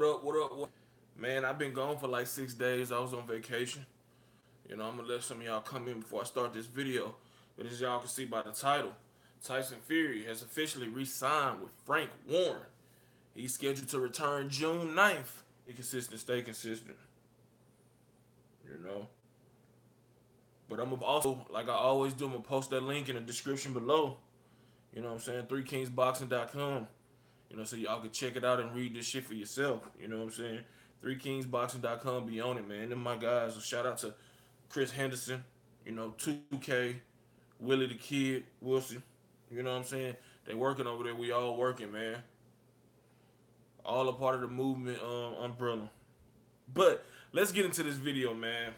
What up? What up? What? Man, I've been gone for like 6 days. I was on vacation. I'm gonna let some of y'all come in before I start this video. But as y'all can see by the title, Tyson Fury has officially re-signed with Frank Warren. He's scheduled to return June 9th. Be consistent, stay consistent. You know. But I'm also, like I always do, I'm gonna post that link in the description below. You know what I'm saying? 3kingsboxing.com. So y'all can check it out and read this shit for yourself. You know what I'm saying? 3kingsboxing.com, be on it, man. And my guys, a shout out to Chris Henderson, 2K, Willie the Kid, Wilson. You know what I'm saying? They working over there. We all working, man. All a part of the movement umbrella. But let's get into this video, man.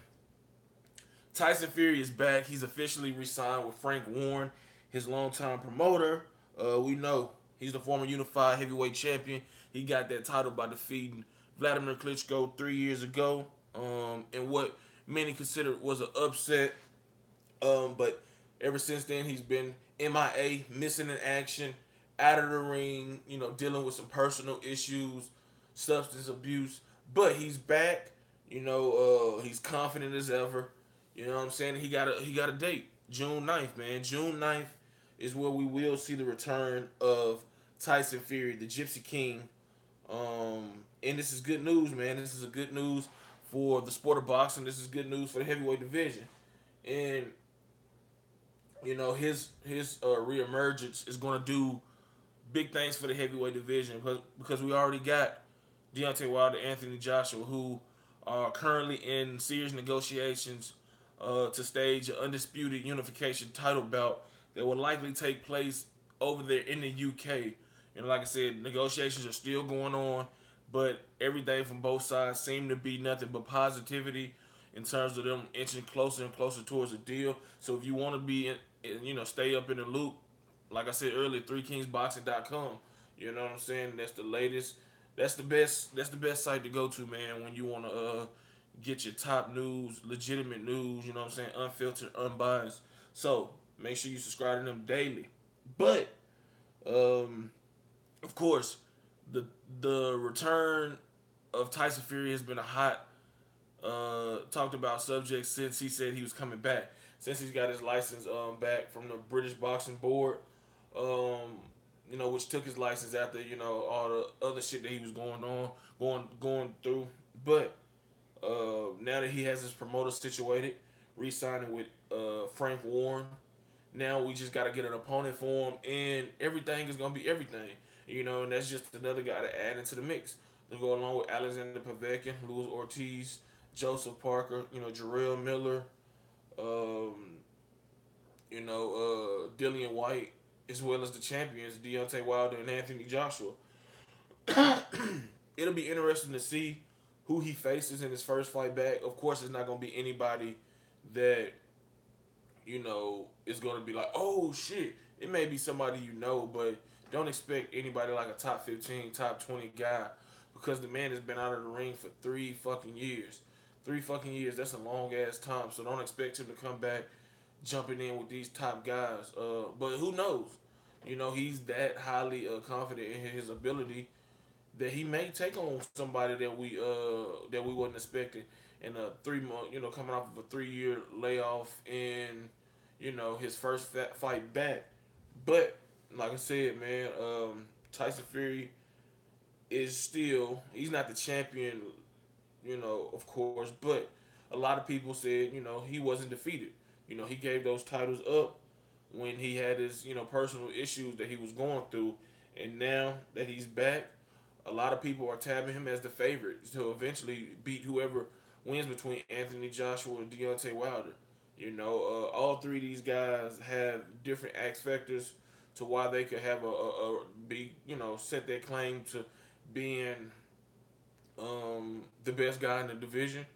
Tyson Fury is back. He's officially re-signed with Frank Warren, his longtime promoter. We know he's the former unified heavyweight champion. He got that title by defeating Vladimir Klitschko 3 years ago, in what many considered was an upset. But ever since then, he's been MIA, missing in action, out of the ring, dealing with some personal issues, substance abuse. But he's back. He's confident as ever. You know what I'm saying? He got a date, June 9th, man. June 9th is where we will see the return of Tyson Fury, the Gypsy King. And this is good news, man. This is a good news for the sport of boxing. This is good news for the heavyweight division. And his reemergence is going to do big things for the heavyweight division because we already got Deontay Wilder, Anthony Joshua, who are currently in serious negotiations to stage an undisputed unification title bout that will likely take place over there in the UK. And like I said, negotiations are still going on, but everything from both sides seem to be nothing but positivity in terms of them inching closer and closer towards a deal. So if you want to be, stay up in the loop, like I said earlier, 3kingsboxing.com. You know what I'm saying? That's the latest. That's the best. That's the best site to go to, man, when you want to get your top news, legitimate news. You know what I'm saying? Unfiltered, unbiased. So make sure you subscribe to them daily. But of course, the return of Tyson Fury has been a hot talked about subject since he said he was coming back. Since he's got his license back from the British Boxing Board, which took his license after all the other shit that he was going through. But now that he has his promoter situated, re-signing with Frank Warren, now we just got to get an opponent for him, and everything is gonna be everything. And that's just another guy to add into the mix. To go along with Alexander Povetkin, Luis Ortiz, Joseph Parker, Jarrell Miller, Dillian White, as well as the champions, Deontay Wilder and Anthony Joshua. It'll be interesting to see who he faces in his first fight back. Of course, it's not going to be anybody that, is going to be like, oh, shit. It may be somebody but don't expect anybody like a top 15, top 20 guy because the man has been out of the ring for 3 fucking years. 3 fucking years, that's a long ass time. So don't expect him to come back jumping in with these top guys. But who knows? He's that highly confident in his ability that he may take on somebody that we wasn't expecting in a 3 month, coming off of a 3-year layoff in, his first fight back. But like I said, man, Tyson Fury is still, he's not the champion, of course, but a lot of people said, he wasn't defeated. He gave those titles up when he had his, personal issues that he was going through. And now that he's back, a lot of people are tabbing him as the favorite to eventually beat whoever wins between Anthony Joshua and Deontay Wilder. All 3 of these guys have different X factors to why they could have set their claim to being the best guy in the division.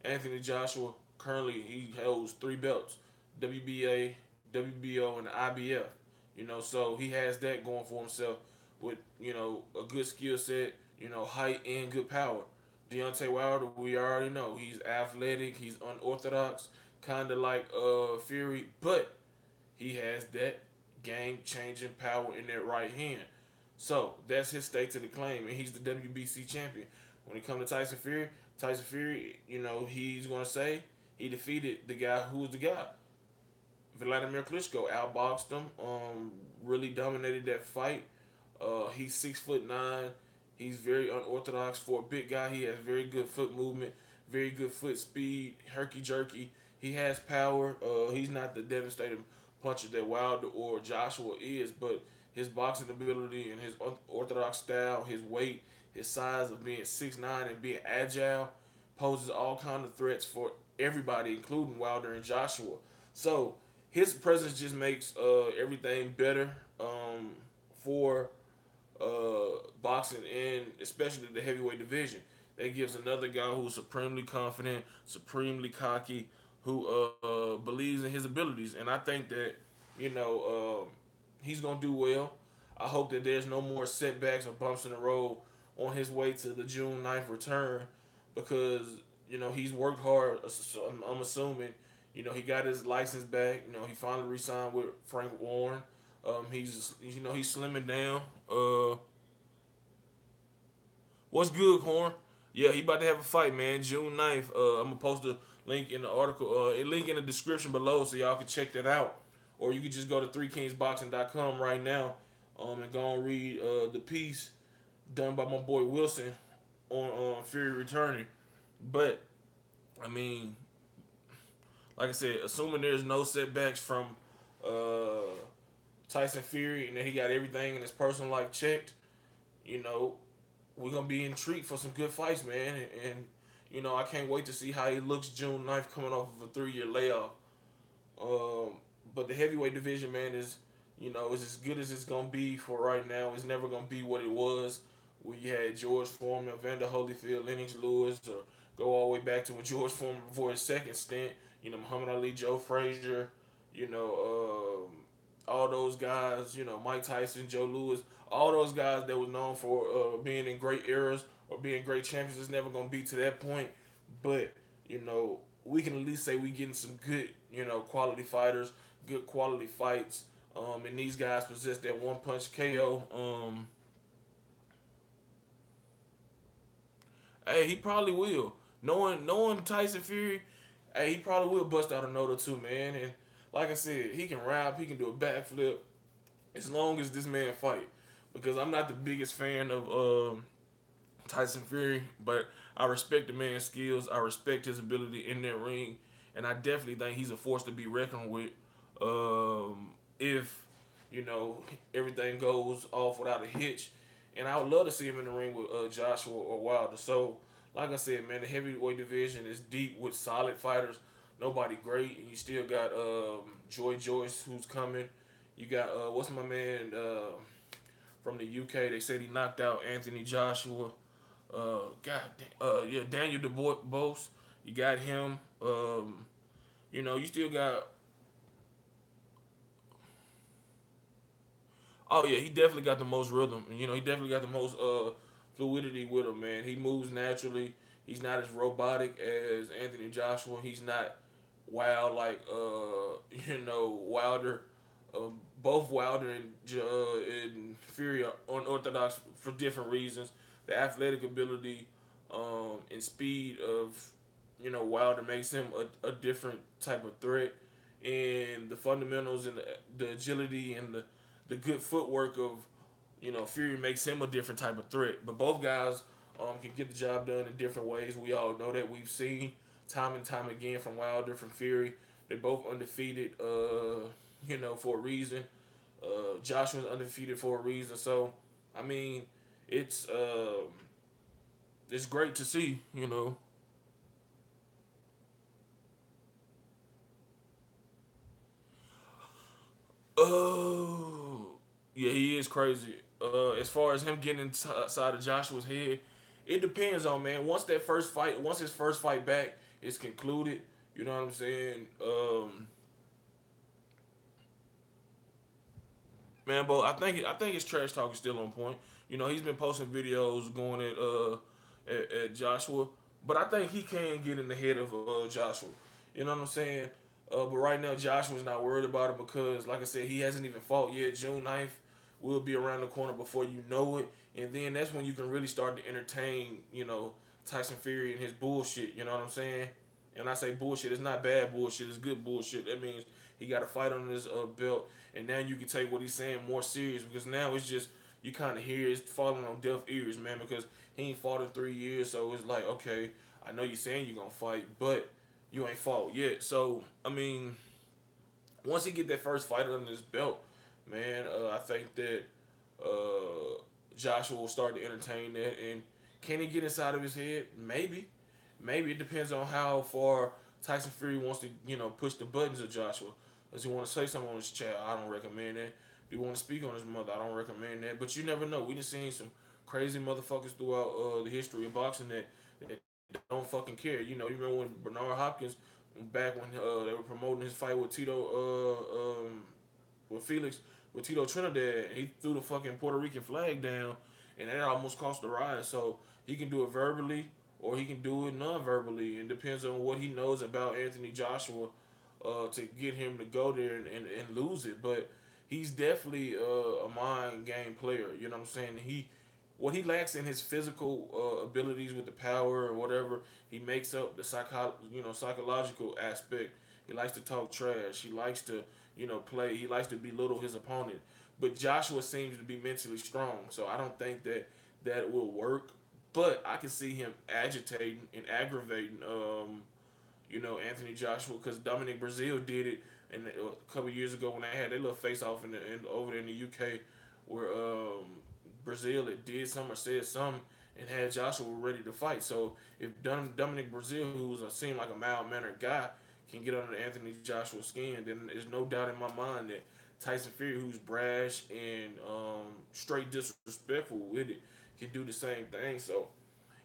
Anthony Joshua currently he holds 3 belts: WBA, WBO, and the IBF. So he has that going for himself with a good skill set, height and good power. Deontay Wilder, we already know he's athletic, he's unorthodox, kind of like Fury, but he has that game-changing power in that right hand. So that's his stake to the claim, and he's the WBC champion. when it comes to Tyson Fury, he's gonna say he defeated the guy who was the guy. Vladimir Klitschko outboxed him. Really dominated that fight. He's 6'9". He's very unorthodox for a big guy. He has very good foot movement, very good foot speed, herky jerky. He has power. He's not the devastating puncher that Wilder or Joshua is, but his boxing ability and his unorthodox style, his weight, his size of being 6'9" and being agile poses all kind of threats for everybody, including Wilder and Joshua. So his presence just makes everything better for boxing and especially the heavyweight division. That gives another guy who's supremely confident, supremely cocky, who believes in his abilities, and I think that he's gonna do well. I hope that there's no more setbacks or bumps in the road on his way to the June 9th return because he's worked hard. So I'm assuming he got his license back. He finally re-signed with Frank Warren. He's slimming down. What's good, Horn? Yeah, he about to have a fight, man. June 9th. I'm gonna post a link in the article, a link in the description below, so y'all can check that out. Or you can just go to threekingsboxing.com right now, and go and read the piece done by my boy Wilson on Fury returning. But I mean, like I said, assuming there's no setbacks from uh, Tyson Fury and that he got everything in his personal life checked, you know, we're gonna be intrigued for some good fights, man. And I can't wait to see how he looks June 9th coming off of a 3-year layoff. Um, but the heavyweight division, man, is as good as it's gonna be for right now. It's never gonna be what it was when you had George Foreman, Evander Holyfield, Lennox Lewis, or go all the way back to when George Foreman before his second stint. Muhammad Ali, Joe Frazier, all those guys. Mike Tyson, Joe Louis, all those guys that was known for being in great eras or being great champions. It's never gonna be to that point, but we can at least say we getting some good, quality fighters, good quality fights. And these guys possess that one punch KO. Hey, he probably will. Knowing Tyson Fury, hey, he probably will bust out a note or two, man. And like I said, he can rap, he can do a backflip, as long as this man fight. Because I'm not the biggest fan of Tyson Fury, but I respect the man's skills. I respect his ability in that ring, and I definitely think he's a force to be reckoned with. If everything goes off without a hitch, and I would love to see him in the ring with Joshua or Wilder. So, like I said, man, the heavyweight division is deep with solid fighters. Nobody great, and you still got Joy Joyce who's coming. You got what's my man from the UK? They said he knocked out Anthony Joshua. Yeah, Daniel DeBose. You got him. You still got. Oh yeah, he definitely got the most rhythm. He definitely got the most fluidity with him, man. He moves naturally. He's not as robotic as Anthony Joshua. He's not wild like Wilder. Both Wilder and Fury are unorthodox for different reasons. The athletic ability and speed of Wilder makes him a different type of threat, and the fundamentals and the agility and the good footwork of Fury makes him a different type of threat. But both guys can get the job done in different ways. We all know that. We've seen time and time again from Wilder, from Fury. They're both undefeated, for a reason. Joshua's undefeated for a reason. So, I mean, it's it's great to see. Oh, yeah, he is crazy. As far as him getting inside of Joshua's head, it depends on, man. Once his first fight back is concluded, you know what I'm saying? Man, but I think his trash talk is still on point. He's been posting videos going at Joshua, but I think he can get in the head of Joshua. You know what I'm saying? But right now, Joshua's not worried about it because, like I said, he hasn't even fought yet. June 9th will be around the corner before you know it, and then that's when you can really start to entertain, Tyson Fury and his bullshit. You know what I'm saying? And I say bullshit, it's not bad bullshit. It's good bullshit. That means he got a fight on his belt, and now you can take what he's saying more serious because now it's just you kind of hear it's falling on deaf ears, man. Because he ain't fought in 3 years, so it's like, okay, I know you're saying you're gonna fight, but you ain't fought yet. So I mean, once he get that first fight under his belt, man, I think that Joshua will start to entertain that. And can he get inside of his head? Maybe, maybe it depends on how far Tyson Fury wants to, push the buttons of Joshua. Does he want to say something on his child? I don't recommend that. Do you want to speak on his mother? I don't recommend that. But you never know. We just seen some crazy motherfuckers throughout the history of boxing that don't fucking care. You remember when Bernard Hopkins, back when they were promoting his fight with with Felix, with Tito Trinidad, he threw the fucking Puerto Rican flag down, and that almost cost the ride. So he can do it verbally, or he can do it non-verbally. It depends on what he knows about Anthony Joshua to get him to go there and lose it. But he's definitely a mind game player. You know what I'm saying? What he lacks in his physical abilities with the power or whatever, he makes up the psychological aspect. He likes to talk trash. He likes to play. He likes to belittle his opponent. But Joshua seems to be mentally strong, so I don't think that will work. But I can see him agitating and aggravating, Anthony Joshua because Dominic Brazil did it and a couple years ago when they had their little face off over there in the UK, where Brazil had did something or said something and had Joshua ready to fight. So if Dominic Brazil, who's seemed like a mild mannered guy, can get under Anthony Joshua's skin, then there's no doubt in my mind that Tyson Fury, who's brash and straight disrespectful with it, can do the same thing. So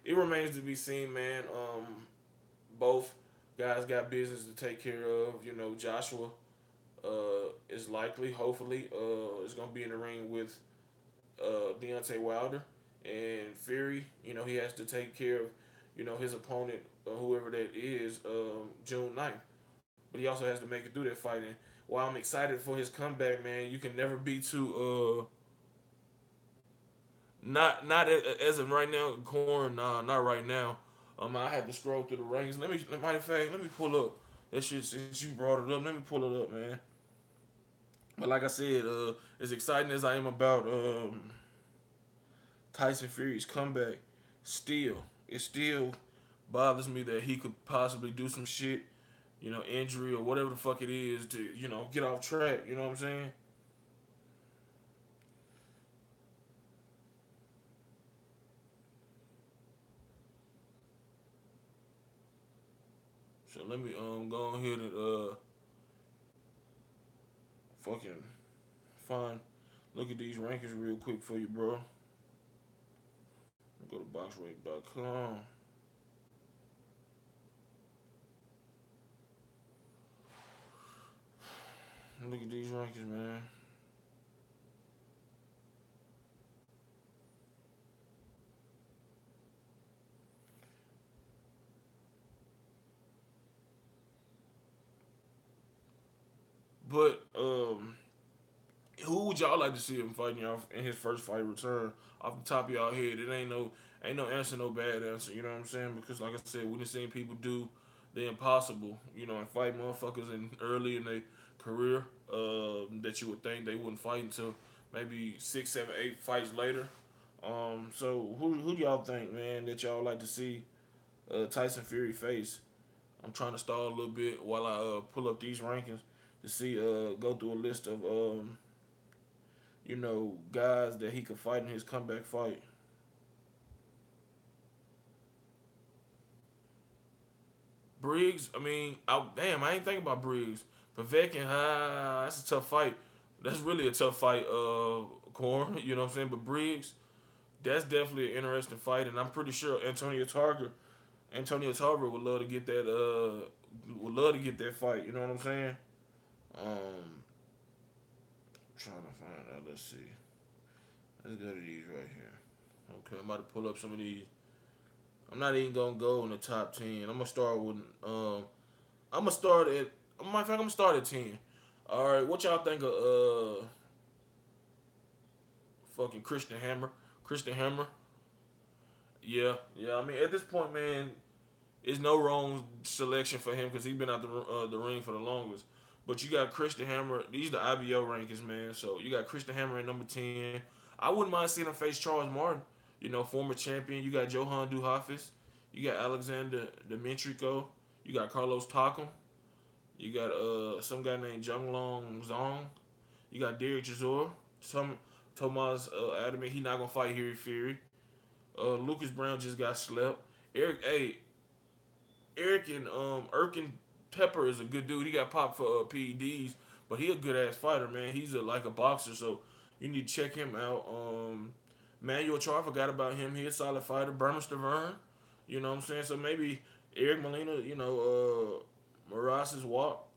it remains to be seen, man. Both guys got business to take care of. Joshua is likely, hopefully, is going to be in the ring with Deontay Wilder, and Fury. He has to take care of his opponent, whoever that is, June 9th. But he also has to make it through that fight. And while I'm excited for his comeback, man, you can never be too not as of right now, Corn. Nah, not right now. I had to scroll through the rankings. Matter of fact, let me pull up that shit since you brought it up. Let me pull it up, man. But like I said, as exciting as I am about Tyson Fury's comeback, it still bothers me that he could possibly do some shit, injury or whatever the fuck it is to, get off track. You know what I'm saying? So let me go ahead and fucking find look at these rankings real quick for you, bro. Go to boxrate.com. Look at these rankings, man. But who would y'all like to see him fighting y'all in his first fight return? Off the top of y'all head, it ain't no answer, no bad answer. You know what I'm saying? Because like I said, we done seen people do the impossible. And fight motherfuckers early in their career that you would think they wouldn't fight until maybe 6, 7, 8 fights later. So who do y'all think, man, that y'all like to see Tyson Fury face? I'm trying to stall a little bit while I pull up these rankings to see go through a list of guys that he could fight in his comeback fight. Briggs, I mean, I ain't think about Briggs. Povetkin, that's a tough fight. That's really a tough fight, Corn. You know what I'm saying? But Briggs, that's definitely an interesting fight, and I'm pretty sure Antonio Tarver would love to get that fight. You know what I'm saying? Trying to find out. Let's see. Let's go to these right here. Okay, I'm about to pull up some of these. I'm not even gonna go in the top 10. I'm gonna start with. I'm gonna start at. Matter of fact, I'm gonna start at 10. All right, what y'all think of fucking Christian Hammer? Christian Hammer. yeah. I mean, at this point, man, it's no wrong selection for him because he's been out the ring for the longest. But you got Christian Hammer. These the IBO rankings, man. So you got Christian Hammer at number 10. I wouldn't mind seeing him face Charles Martin. You know, former champion. You got Johan Duhafis. You got Alexander Demetrico. You got Carlos Takam. You got some guy named Jung Long Zong. You got Derek Chisora. Some Tomas Adamant. He not gonna fight Harry Fury. Lucas Brown just got slept. Eric and Erkin Pepper is a good dude. He got popped for PEDs, but he a good ass fighter, man. He's like a boxer, so you need to check him out. Manuel Char, forgot about him. He a solid fighter. Berman Stavern, you know what I'm saying? So maybe Eric Molina, Maras Walk,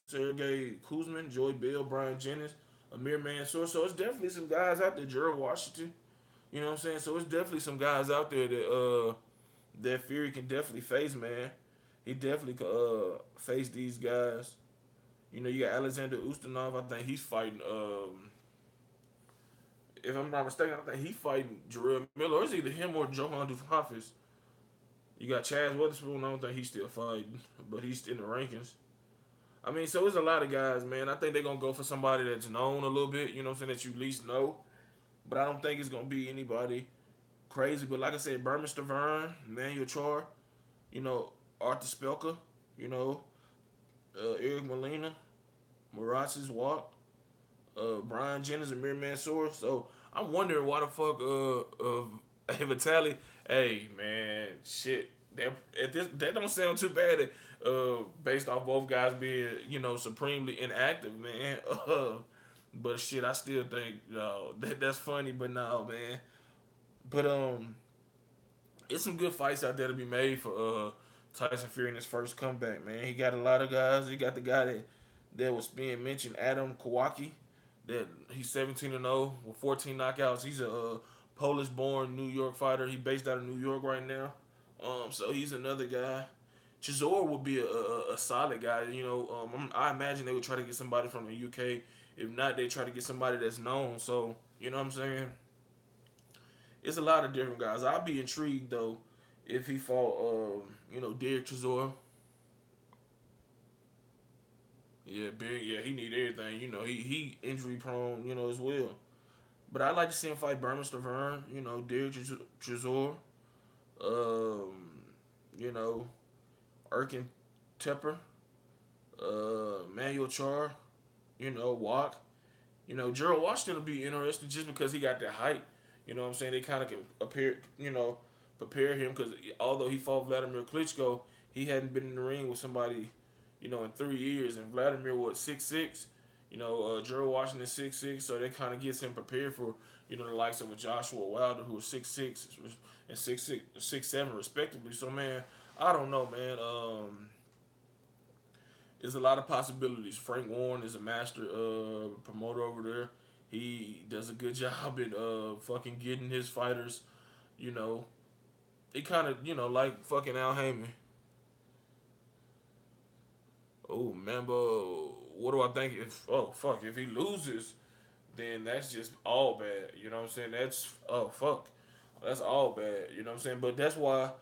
Sergey Kuzman, Joey Bill, Brian Jennings, Amir Mansour. So it's definitely some guys out there. Gerald Washington, you know what I'm saying? So it's definitely some guys out there that Fury can definitely face, man. He definitely could face these guys. You know, you got Alexander Ustinov. I think he's fighting. If I'm not mistaken, I think he's fighting Jarrell Miller. Or it's either him or Johan Dufafis. You got Chaz Witherspoon. I don't think he's still fighting, but he's in the rankings. I mean, so it's a lot of guys, man. I think they're gonna go for somebody that's known a little bit. You know what I'm saying? That you at least know. But I don't think it's gonna be anybody crazy. But like I said, Berman Stavern, Manuel Char, you know, Arthur Spelker, you know, Eric Molina, Marazes Walk, Brian Jennings, and Mir Mansour. So I'm wondering why the fuck Vitali. Hey man, shit. That don't sound too bad. Based off both guys being supremely inactive, man. But shit, I still think that's funny. But no, man. But it's some good fights out there to be made for Tyson Fury in his first comeback, man. He got a lot of guys. He got the guy that was being mentioned, Adam Kowalski, that he's 17-0 with 14 knockouts. He's a Polish-born New York fighter. He based out of New York right now. So he's another guy. Chisora would be a solid guy. I imagine they would try to get somebody from the UK. If not, they try to get somebody that's known. So you know what I'm saying? It's a lot of different guys. I'd be intrigued though if he fought, Derek Chisora. Yeah, big. Yeah, he need everything. He injury prone. As well. But I'd like to see him fight Berman Stavern. Derek Chisora. Um, you know, Erkin Tepper. Manuel Char. Walk. Gerald Washington will be interesting just because he got that height. You know what I'm saying? They kind of can prepare him because although he fought Vladimir Klitschko, he hadn't been in the ring with somebody, in 3 years. And Vladimir was 6'6". Gerald Washington 6'6", so that kind of gets him prepared for the likes of a Joshua Wilder who was 6'6" and 6'7" respectively. So man, I don't know, man. There's a lot of possibilities. Frank Warren is a master promoter over there. He does a good job in fucking getting his fighters. You know, he kind of like fucking Al Heyman. Oh, Mambo. What do I think? If he loses, then that's just all bad. You know what I'm saying? That's all bad. You know what I'm saying? But that's why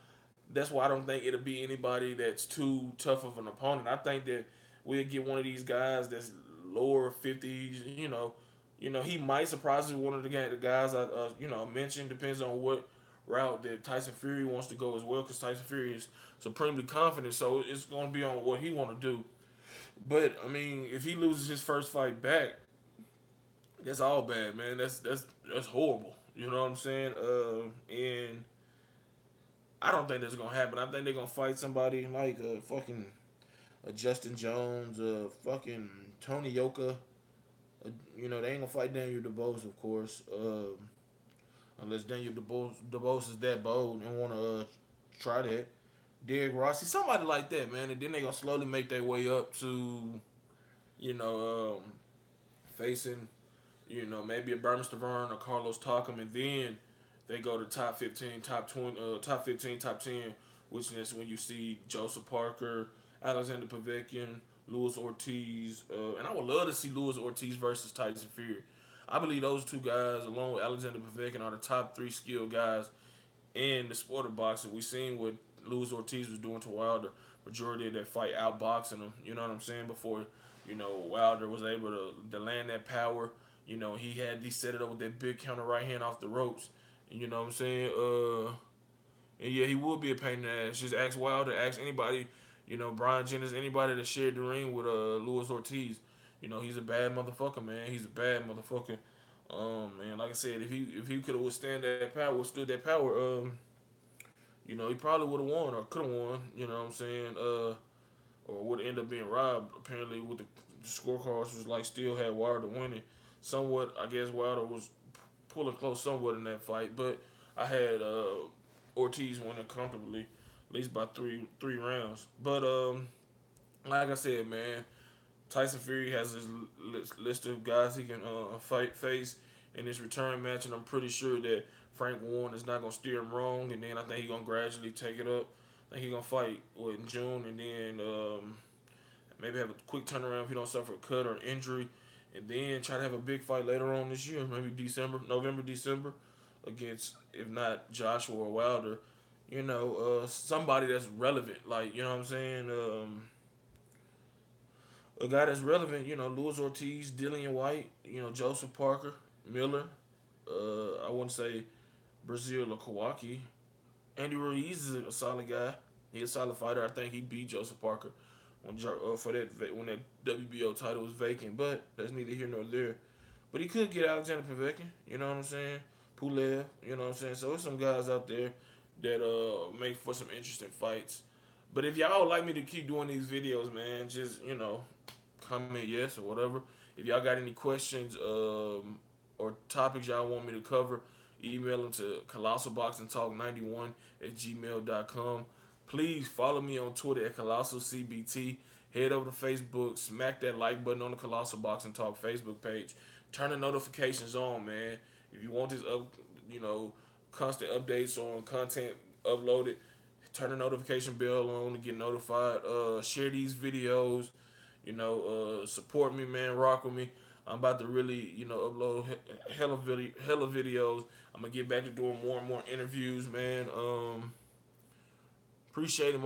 I don't think it'll be anybody that's too tough of an opponent. I think that we'll get one of these guys that's lower 50s. He might surprise us with one of the guys I mentioned. Depends on what route that Tyson Fury wants to go as well, because Tyson Fury is supremely confident. So it's going to be on what he want to do. But I mean, if he loses his first fight back, that's all bad, man. That's horrible. You know what I'm saying? And I don't think that's gonna happen. I think they're gonna fight somebody like fucking Justin Jones, fucking Tony Yoka. They ain't gonna fight Daniel DeBose, of course, unless Daniel DeBose is that bold and wanna try that. Derek Rossi, somebody like that, man, and then they gonna slowly make their way up to, you know, facing, maybe a Berman Stavern or Carlos Takam, and then they go to top 15, top 20, top 15, top 10, which is when you see Joseph Parker, Alexander Povetkin, Luis Ortiz, and I would love to see Luis Ortiz versus Tyson Fury. I believe those two guys, along with Alexander Povetkin, are the top three skilled guys in the sport of boxing. We seen what Luis Ortiz was doing to Wilder. Majority of that fight outboxing him. You know what I'm saying? Before Wilder was able to land that power. He set it up with that big counter right hand off the ropes. And you know what I'm saying? And yeah, he would be a pain in the ass. Just ask Wilder, ask anybody, Brian Jennings, anybody that shared the ring with Luis Ortiz. He's a bad motherfucker, man. He's a bad motherfucker. Man, like I said, if he could have withstood that power, he probably would have won or could have won. You know what I'm saying? Or would end up being robbed. Apparently, with the scorecards was like still had Wilder winning. Somewhat, I guess Wilder was pulling close somewhat in that fight, but I had Ortiz winning comfortably, at least by three rounds. But like I said, man, Tyson Fury has his list of guys he can face in his return match, and I'm pretty sure that Frank Warren is not gonna steer him wrong. And then I think he's gonna gradually take it up. I think he's gonna fight in June, and then maybe have a quick turnaround if he don't suffer a cut or injury, and then try to have a big fight later on this year, maybe November, December, against if not Joshua or Wilder, somebody that's relevant, like you know what I'm saying, a guy that's relevant, Luis Ortiz, Dillian White, Joseph Parker, Miller, I wouldn't say Brazil or Kawaki. Andy Ruiz is a solid guy. He's a solid fighter. I think he beat Joseph Parker when that WBO title was vacant, but that's neither here nor there. But he could get Alexander Povetkin, you know what I'm saying? Pulev, you know what I'm saying? So there's some guys out there that make for some interesting fights. But if y'all like me to keep doing these videos, man, just comment yes or whatever. If y'all got any questions or topics y'all want me to cover, email them to colossalboxingtalk91 at gmail.com. Please follow me on Twitter at colossalcbt. Head over to Facebook, smack that like button on the Colossal Boxing Talk Facebook page. Turn the notifications on, man. If you want constant updates on content uploaded, turn the notification bell on to get notified. Share these videos. Support me, man. Rock with me. I'm about to really, upload hella videos. I'm gonna get back to doing more and more interviews, man. Appreciate it,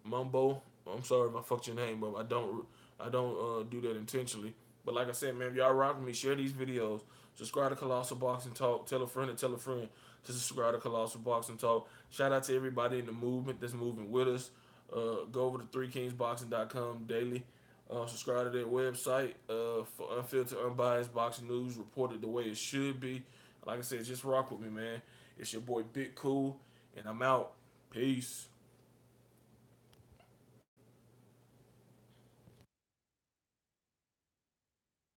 Mumbo. I'm sorry if I fucked your name, but I don't do that intentionally. But like I said, man, if y'all rock with me, share these videos. Subscribe to Colossal Boxing Talk. Tell a friend to tell a friend to subscribe to Colossal Boxing Talk. Shout out to everybody in the movement that's moving with us. Go over to 3kingsboxing.com daily. Subscribe to their website for unfiltered, unbiased boxing news reported the way it should be. Like I said, just rock with me, man. It's your boy Big Cool, and I'm out. Peace.